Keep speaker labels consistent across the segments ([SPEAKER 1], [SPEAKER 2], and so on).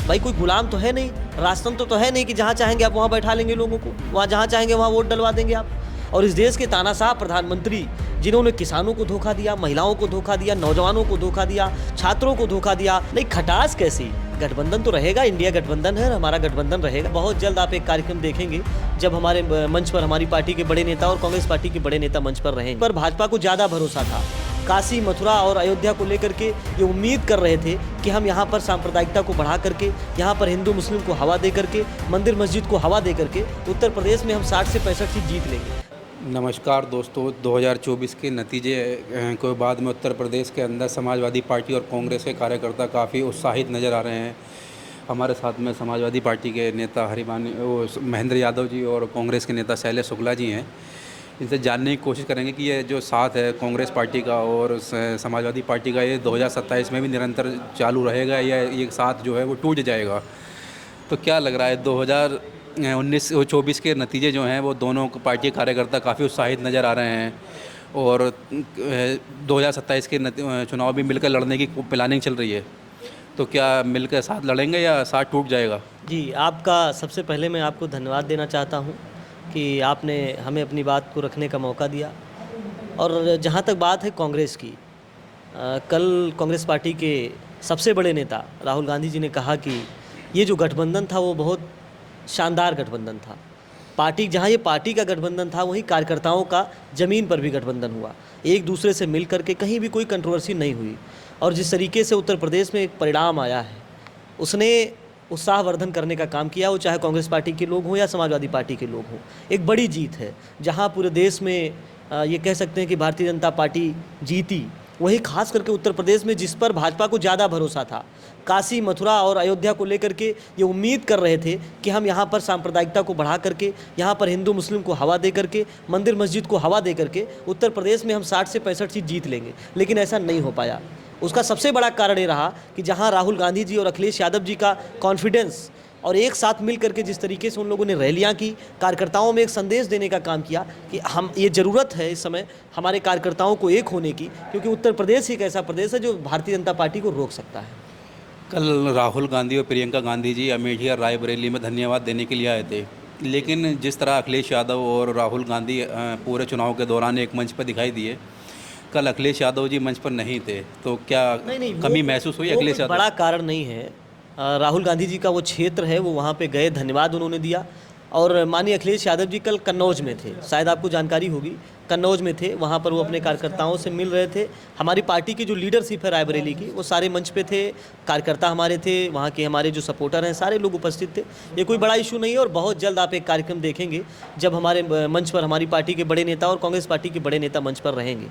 [SPEAKER 1] भाई कोई गुलाम तो है नहीं, राजतंत्र तो है नहीं कि जहाँ चाहेंगे आप वहाँ बैठा लेंगे लोगों को, वहाँ जहाँ चाहेंगे वहाँ वोट डलवा देंगे आप। और इस देश के तानाशाह प्रधानमंत्री जिन्होंने किसानों को धोखा दिया, महिलाओं को धोखा दिया, नौजवानों को धोखा दिया, छात्रों को धोखा दिया, नहीं खटास कैसी। गठबंधन तो रहेगा, इंडिया गठबंधन है, हमारा गठबंधन रहेगा। बहुत जल्द आप एक कार्यक्रम देखेंगे जब हमारे मंच पर हमारी पार्टी के बड़े नेता और कांग्रेस पार्टी के बड़े नेता मंच पर रहेंगे। पर भाजपा को ज़्यादा भरोसा था। काशी, मथुरा और अयोध्या को लेकर के ये उम्मीद कर रहे थे कि हम यहाँ पर सांप्रदायिकता को बढ़ा करके, यहाँ पर हिंदू मुस्लिम को हवा दे करके, मंदिर मस्जिद को हवा दे करके उत्तर प्रदेश में हम 60 से 65 सीट जीत लेंगे।
[SPEAKER 2] नमस्कार दोस्तों, 2024 के नतीजे के बाद में उत्तर प्रदेश के अंदर समाजवादी पार्टी और कांग्रेस के कार्यकर्ता काफ़ी उत्साहित नज़र आ रहे हैं। हमारे साथ में समाजवादी पार्टी के नेता महेंद्र यादव जी और कांग्रेस के नेता शैलेश शुक्ला जी हैं। इनसे जानने की कोशिश करेंगे कि ये जो साथ है कांग्रेस पार्टी का और समाजवादी पार्टी का, ये 2027 में भी निरंतर चालू रहेगा या ये साथ जो है वो टूट जाएगा। तो क्या लग रहा है 2019-24 के नतीजे जो हैं वो दोनों पार्टी कार्यकर्ता काफ़ी उत्साहित नज़र आ रहे हैं और 2027 के चुनाव भी मिलकर लड़ने की प्लानिंग चल रही है। तो क्या मिलकर साथ लड़ेंगे या साथ टूट जाएगा?
[SPEAKER 1] जी, आपका सबसे पहले मैं आपको धन्यवाद देना चाहता हूँ कि आपने हमें अपनी बात को रखने का मौका दिया। और जहाँ तक बात है कांग्रेस की, कल कांग्रेस पार्टी के सबसे बड़े नेता राहुल गांधी जी ने कहा कि ये जो गठबंधन था वो बहुत शानदार गठबंधन था। पार्टी, जहाँ ये पार्टी का गठबंधन था वहीं कार्यकर्ताओं का ज़मीन पर भी गठबंधन हुआ। एक दूसरे से मिल करके कहीं भी कोई कंट्रोवर्सी नहीं हुई। और जिस तरीके से उत्तर प्रदेश में एक परिणाम आया है उसने उत्साहवर्धन करने का काम किया, वो चाहे कांग्रेस पार्टी के लोग हों या समाजवादी पार्टी के लोग हों। एक बड़ी जीत है। जहाँ पूरे देश में ये कह सकते हैं कि भारतीय जनता पार्टी जीती, वहीं खास करके उत्तर प्रदेश में जिस पर भाजपा को ज़्यादा भरोसा था, काशी, मथुरा और अयोध्या को लेकर के ये उम्मीद कर रहे थे कि हम यहाँ पर सांप्रदायिकता को बढ़ा करके, यहाँ पर हिंदू मुस्लिम को हवा दे करके, मंदिर मस्जिद को हवा दे करके उत्तर प्रदेश में हम 60 से 65 सीट जीत लेंगे। लेकिन ऐसा नहीं हो पाया। उसका सबसे बड़ा कारण ये रहा कि जहाँ राहुल गांधी जी और अखिलेश यादव जी का कॉन्फिडेंस और एक साथ मिल करके जिस तरीके से उन लोगों ने रैलियां की, कार्यकर्ताओं में एक संदेश देने का काम किया कि हम ये ज़रूरत है इस समय हमारे कार्यकर्ताओं को एक होने की, क्योंकि उत्तर प्रदेश एक ऐसा प्रदेश है जो भारतीय जनता पार्टी को रोक सकता है।
[SPEAKER 2] कल राहुल गांधी और प्रियंका गांधी जी अमेठी और रायबरेली में धन्यवाद देने के लिए आए थे, लेकिन जिस तरह अखिलेश यादव और राहुल गांधी पूरे चुनाव के दौरान एक मंच पर दिखाई दिए, कल अखिलेश यादव जी मंच पर नहीं थे। तो क्या कमी महसूस हुई अखिलेश यादव?
[SPEAKER 1] बड़ा कारण नहीं है। राहुल गांधी जी का वो क्षेत्र है, वो वहाँ पे गए, धन्यवाद उन्होंने दिया। और माननीय अखिलेश यादव जी कल कन्नौज में थे, शायद आपको जानकारी होगी, कन्नौज में थे। वहाँ पर वो अपने कार्यकर्ताओं से मिल रहे थे। हमारी पार्टी की जो लीडरशिप है रायबरेली की, वो सारे मंच पे थे, कार्यकर्ता हमारे थे, वहाँ के हमारे जो सपोर्टर हैं सारे लोग उपस्थित थे। ये कोई बड़ा इशू नहीं है। और बहुत जल्द आप एक कार्यक्रम देखेंगे जब हमारे मंच पर हमारी पार्टी के बड़े नेता और कांग्रेस पार्टी के बड़े नेता मंच पर रहेंगे।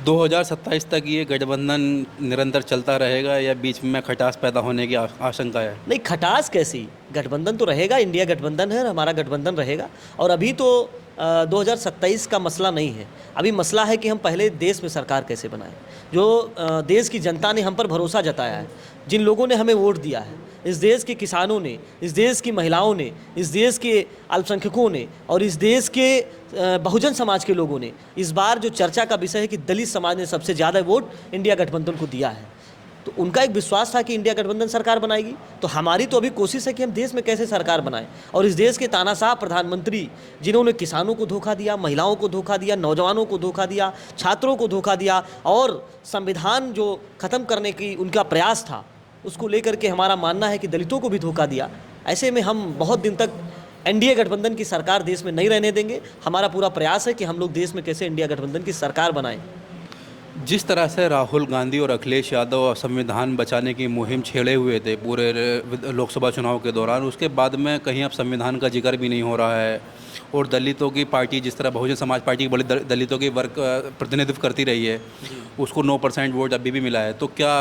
[SPEAKER 2] 2027 तक ये गठबंधन निरंतर चलता रहेगा या बीच में खटास पैदा होने की आशंका है?
[SPEAKER 1] नहीं, खटास कैसी। गठबंधन तो रहेगा, इंडिया गठबंधन है, हमारा गठबंधन रहेगा। और अभी तो 2027 का मसला नहीं है। अभी मसला है कि हम पहले देश में सरकार कैसे बनाएं। जो देश की जनता ने हम पर भरोसा जताया है, जिन लोगों ने हमें वोट दिया है, इस देश के किसानों ने, इस देश की महिलाओं ने, इस देश के अल्पसंख्यकों ने और इस देश के बहुजन समाज के लोगों ने, इस बार जो चर्चा का विषय है कि दलित समाज ने सबसे ज़्यादा वोट इंडिया गठबंधन को दिया है। तो उनका एक विश्वास था कि इंडिया गठबंधन सरकार बनाएगी। तो हमारी तो अभी कोशिश है कि हम देश में कैसे सरकार बनाएं। और इस देश के तानाशाह प्रधानमंत्री जिन्होंने किसानों को धोखा दिया, महिलाओं को धोखा दिया, नौजवानों को धोखा दिया, छात्रों को धोखा दिया और संविधान जो ख़त्म करने की उनका प्रयास था, उसको लेकर के हमारा मानना है कि दलितों को भी धोखा दिया। ऐसे में हम बहुत दिन तक एनडीए गठबंधन की सरकार देश में नहीं रहने देंगे। हमारा पूरा प्रयास है कि हम लोग देश में कैसे इंडिया गठबंधन की सरकार बनाएं।
[SPEAKER 2] जिस तरह से राहुल गांधी और अखिलेश यादव संविधान बचाने की मुहिम छेड़े हुए थे पूरे लोकसभा चुनाव के दौरान, उसके बाद में कहीं अब संविधान का जिक्र भी नहीं हो रहा है। और दलितों की पार्टी, जिस तरह बहुजन समाज पार्टी बड़ी दलितों की वर्ग प्रतिनिधित्व करती रही है, उसको 9% वोट अभी भी मिला है। तो क्या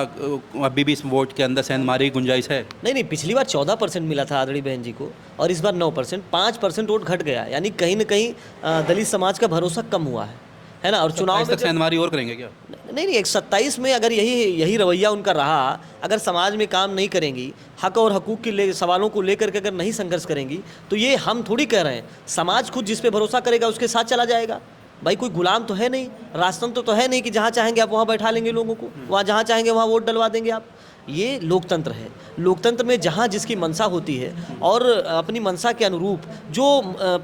[SPEAKER 2] अभी भी इस वोट के अंदर सेंधमारी की गुंजाइश है?
[SPEAKER 1] नहीं, पिछली बार 14% मिला था आदरणीय बहन जी को और इस बार 9%, 5% वोट घट गया। यानी कहीं ना कहीं दलित समाज का भरोसा कम हुआ है ना। और चुनाव में
[SPEAKER 2] सेंधमारी और करेंगे क्या?
[SPEAKER 1] नहीं, 27 में अगर यही रवैया उनका रहा, अगर समाज में काम नहीं करेंगी, हक और हकूक़ के सवालों को लेकर के अगर नहीं संघर्ष करेंगी, तो ये हम थोड़ी कह रहे हैं। समाज खुद जिस पे भरोसा करेगा उसके साथ चला जाएगा। भाई कोई गुलाम तो है नहीं, राजतंत्र तो है नहीं कि जहाँ चाहेंगे आप वहाँ बैठा लेंगे लोगों को, वहाँ जहाँ चाहेंगे वहाँ वोट डलवा देंगे आप। ये लोकतंत्र है। लोकतंत्र में जहाँ जिसकी मंशा होती है और अपनी मंशा के अनुरूप जो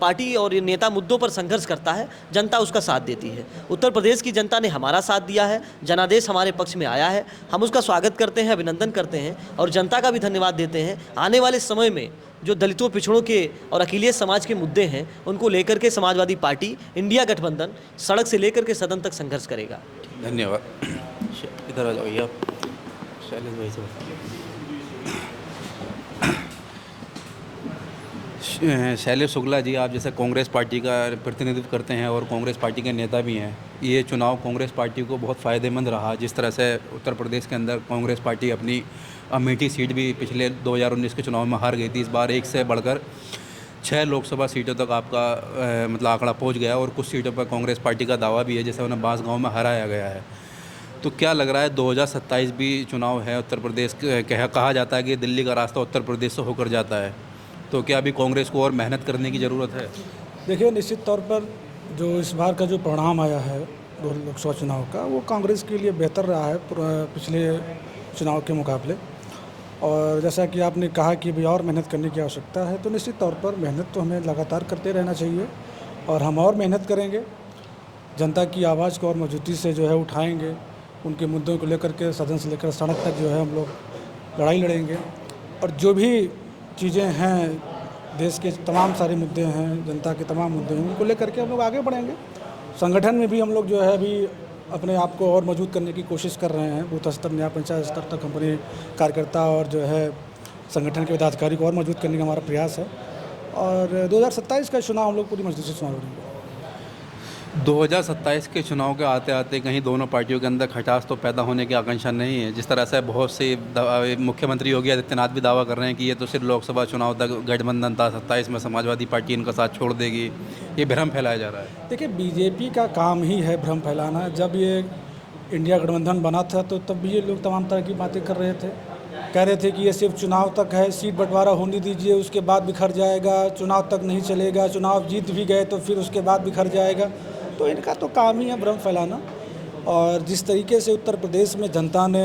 [SPEAKER 1] पार्टी और नेता मुद्दों पर संघर्ष करता है, जनता उसका साथ देती है। उत्तर प्रदेश की जनता ने हमारा साथ दिया है, जनादेश हमारे पक्ष में आया है, हम उसका स्वागत करते हैं, अभिनंदन करते हैं और जनता का भी धन्यवाद देते हैं। आने वाले समय में जो दलितों, पिछड़ों के और अखिलेश समाज के मुद्दे हैं, उनको लेकर के समाजवादी पार्टी, इंडिया गठबंधन सड़क से लेकर के सदन तक संघर्ष करेगा।
[SPEAKER 2] धन्यवाद। इधर आ जाइए आप, शैलेश भाई से। शैलेश शुक्ला जी, आप जैसे कांग्रेस पार्टी का प्रतिनिधित्व करते हैं और कांग्रेस पार्टी के नेता भी हैं, ये चुनाव कांग्रेस पार्टी को बहुत फ़ायदेमंद रहा। जिस तरह से उत्तर प्रदेश के अंदर कांग्रेस पार्टी अपनी अमेठी सीट भी पिछले 2019 के चुनाव में हार गई थी, इस बार एक से बढ़कर 6 लोकसभा सीटों तक आपका मतलब आंकड़ा पहुंच गया और कुछ सीटों पर कांग्रेस पार्टी का दावा भी है, जैसे उन्हें बांसगांव में हराया गया है। तो क्या लग रहा है 2027 भी चुनाव है उत्तर प्रदेश, कहा जाता है कि दिल्ली का रास्ता उत्तर प्रदेश से होकर जाता है, तो क्या अभी कांग्रेस को और मेहनत करने की ज़रूरत है?
[SPEAKER 3] देखिए, निश्चित तौर पर जो इस बार का जो परिणाम आया है लोकसभा चुनाव का, वो कांग्रेस के लिए बेहतर रहा है पिछले चुनाव के मुकाबले। और जैसा कि आपने कहा कि भाई और मेहनत करने की आवश्यकता है, तो निश्चित तौर पर मेहनत तो हमें लगातार करते रहना चाहिए और हम और मेहनत करेंगे। जनता की आवाज़ को और मजबूती से जो है उठाएंगे, उनके मुद्दों को लेकर के सदन से लेकर सड़क तक जो है हम लोग लड़ाई लड़ेंगे। और जो भी चीज़ें हैं, देश के तमाम सारे मुद्दे हैं, जनता के तमाम मुद्दे हैं, उनको लेकर के हम लोग आगे बढ़ेंगे। संगठन में भी हम लोग जो है अभी अपने आप को और मजबूत करने की कोशिश कर रहे हैं। बूथ स्तर या पंचायत स्तर तक अपने कार्यकर्ता और जो है संगठन के पदाधिकारी को और मजबूत करने का हमारा प्रयास है। और 2027 का चुनाव हम लोग पूरी मजबूती से चुनाव लड़ेंगे।
[SPEAKER 2] 2027 के चुनाव के आते आते कहीं दोनों पार्टियों के अंदर खटास तो पैदा होने की आकांक्षा नहीं है? जिस तरह से बहुत से मुख्यमंत्री योगी आदित्यनाथ भी दावा कर रहे हैं कि ये तो सिर्फ लोकसभा चुनाव तक गठबंधन था, 27 में समाजवादी पार्टी इनका साथ छोड़ देगी, ये भ्रम फैलाया जा रहा है।
[SPEAKER 3] देखिए, बीजेपी का काम ही है भ्रम फैलाना। जब ये इंडिया गठबंधन बना था तो तब भी ये लोग तमाम तरह की बातें कर रहे थे, कह रहे थे कि ये सिर्फ चुनाव तक है, सीट बंटवारा होने दीजिए, उसके बाद बिखर जाएगा, चुनाव तक नहीं चलेगा, चुनाव जीत भी गए तो फिर उसके बाद बिखर जाएगा। तो इनका तो काम ही है भ्रम फैलाना। और जिस तरीके से उत्तर प्रदेश में जनता ने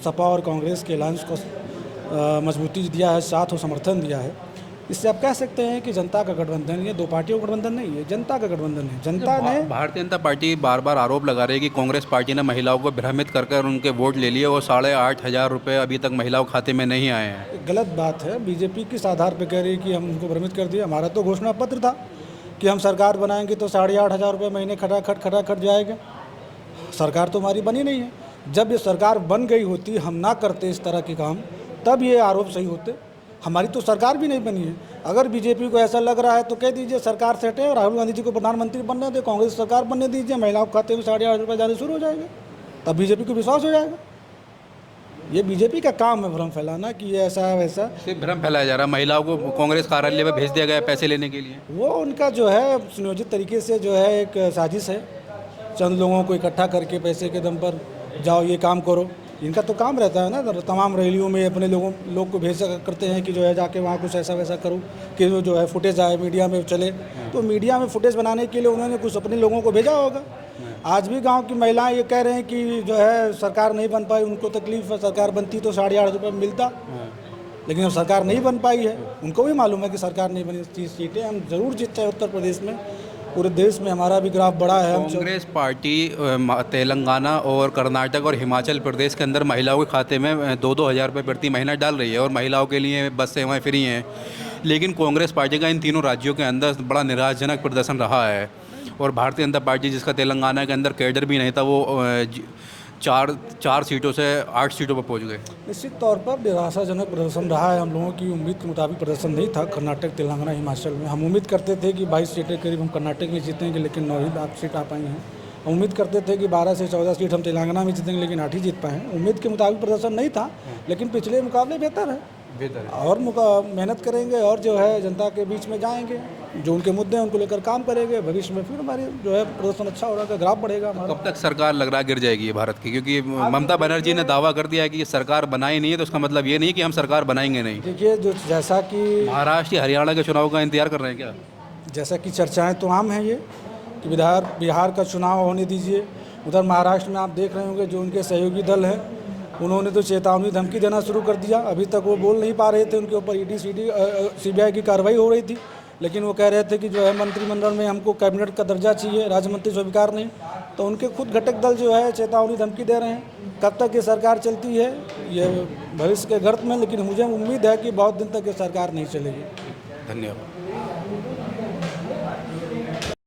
[SPEAKER 3] सपा और कांग्रेस के अलायंस को मजबूती दिया है, साथ और समर्थन दिया है, इससे आप कह सकते हैं कि जनता का गठबंधन, ये दो पार्टियों का गठबंधन नहीं है, जनता का गठबंधन है। जनता ने,
[SPEAKER 2] भारतीय जनता पार्टी बार बार आरोप लगा रही है कि कांग्रेस पार्टी ने महिलाओं को भ्रमित कर उनके वोट ले लिए और 8,500 रुपये अभी तक महिलाओं के खाते में नहीं आए हैं।
[SPEAKER 3] गलत बात है। बीजेपी किस आधार पर कह रही है कि हम उनको भ्रमित कर दिए? हमारा तो घोषणा पत्र था कि हम सरकार बनाएंगे तो 8,500 रुपये महीने खटाखट जाएगा। सरकार तो हमारी बनी नहीं है। जब ये सरकार बन गई होती, हम ना करते इस तरह के काम, तब ये आरोप सही होते। हमारी तो सरकार भी नहीं बनी है। अगर बीजेपी को ऐसा लग रहा है तो कह दीजिए सरकार से हटे और राहुल गांधी जी को प्रधानमंत्री बनने दे, कांग्रेस सरकार बनने दीजिए, महिलाओं के खाते में 8,500 रुपये जाने शुरू हो जाएंगे, तब बीजेपी को विश्वास हो जाएगा। ये बीजेपी का काम है भ्रम फैलाना कि ये ऐसा है वैसा।
[SPEAKER 2] सिर्फ भ्रम फैलाया जा रहा है। महिलाओं को कांग्रेस कार्यालय में भेज दिया गया पैसे लेने के लिए।
[SPEAKER 3] वो उनका जो है सुनियोजित तरीके से जो है एक साजिश है। चंद लोगों को इकट्ठा करके पैसे के दम पर जाओ ये काम करो। इनका तो काम रहता है ना, तमाम रैलियों में अपने लोग को भेज करते हैं कि जो है जाके वहाँ कुछ ऐसा वैसा करो कि जो है फुटेज आए, मीडिया में चले। तो मीडिया में फुटेज बनाने के लिए उन्होंने कुछ अपने लोगों को भेजा होगा। आज भी गांव की महिलाएं ये कह रहे हैं कि जो है सरकार नहीं बन पाई, उनको तकलीफ है, सरकार बनती तो 8,500 रुपये मिलता, लेकिन अब सरकार नहीं बन पाई है। उनको भी मालूम है कि सरकार नहीं बनी। 30 सीटें हम जरूर जीतते हैं उत्तर प्रदेश में, पूरे देश में हमारा भी ग्राफ बढ़ा है।
[SPEAKER 2] कांग्रेस पार्टी तेलंगाना और कर्नाटक और हिमाचल प्रदेश के अंदर महिलाओं के खाते में 2-2 हज़ार रुपये प्रति महीना डाल रही है और महिलाओं के लिए बस सेवाएं फ्री हैं। लेकिन कांग्रेस पार्टी का इन तीनों राज्यों के अंदर बड़ा निराशाजनक प्रदर्शन रहा है और भारतीय जनता पार्टी, जिसका तेलंगाना के अंदर कैडर भी नहीं था, वो 4 सीटों से 8 सीटों पर पहुंच गए।
[SPEAKER 3] निश्चित तौर पर निराशाजनक प्रदर्शन रहा है। हम लोगों की उम्मीद के मुताबिक प्रदर्शन नहीं था। कर्नाटक, तेलंगाना, हिमाचल में हम उम्मीद करते थे कि 22 सीटें करीब हम कर्नाटक में जीतेंगे, लेकिन 9 ही सीट आ पाई हैं। हम उम्मीद करते थे कि 12 से 14 सीट हम तेलंगाना में जीतेंगे, लेकिन 8 ही जीत पाए हैं। उम्मीद के मुताबिक प्रदर्शन नहीं था, लेकिन पिछले मुकाबले बेहतर है। और मेहनत करेंगे और जो है जनता के बीच में जाएंगे, जो उनके मुद्दे हैं उनको लेकर काम करेंगे। भविष्य में फिर हमारे जो है प्रदर्शन अच्छा हो रहा है, ग्राफ बढ़ेगा हमारा।
[SPEAKER 2] कब तक सरकार लग रहा है गिर जाएगी ये भारत की? क्योंकि ममता बनर्जी ने दावा कर दिया है कि ये सरकार बनाई नहीं है, तो उसका मतलब ये नहीं कि हम सरकार बनाएंगे नहीं।
[SPEAKER 3] देखिए, जो जैसा कि
[SPEAKER 2] महाराष्ट्र या हरियाणा के चुनाव का इंतजार कर रहे हैं क्या?
[SPEAKER 3] जैसा कि चर्चाएँ तो आम हैं ये कि बिहार का चुनाव होने दीजिए। उधर महाराष्ट्र में आप देख रहे होंगे जो उनके सहयोगी दल हैं उन्होंने तो चेतावनी धमकी देना शुरू कर दिया। अभी तक वो बोल नहीं पा रहे थे, उनके ऊपर ईडी सीबीआई की कार्रवाई हो रही थी, लेकिन वो कह रहे थे कि जो है मंत्रिमंडल में हमको कैबिनेट का दर्जा चाहिए, राज्य मंत्री स्वीकार नहीं। तो उनके खुद घटक दल जो है चेतावनी धमकी दे रहे हैं। कब तक ये सरकार चलती है ये भविष्य के गर्त में, लेकिन मुझे उम्मीद है कि बहुत दिन तक ये सरकार नहीं चलेगी।
[SPEAKER 2] धन्यवाद।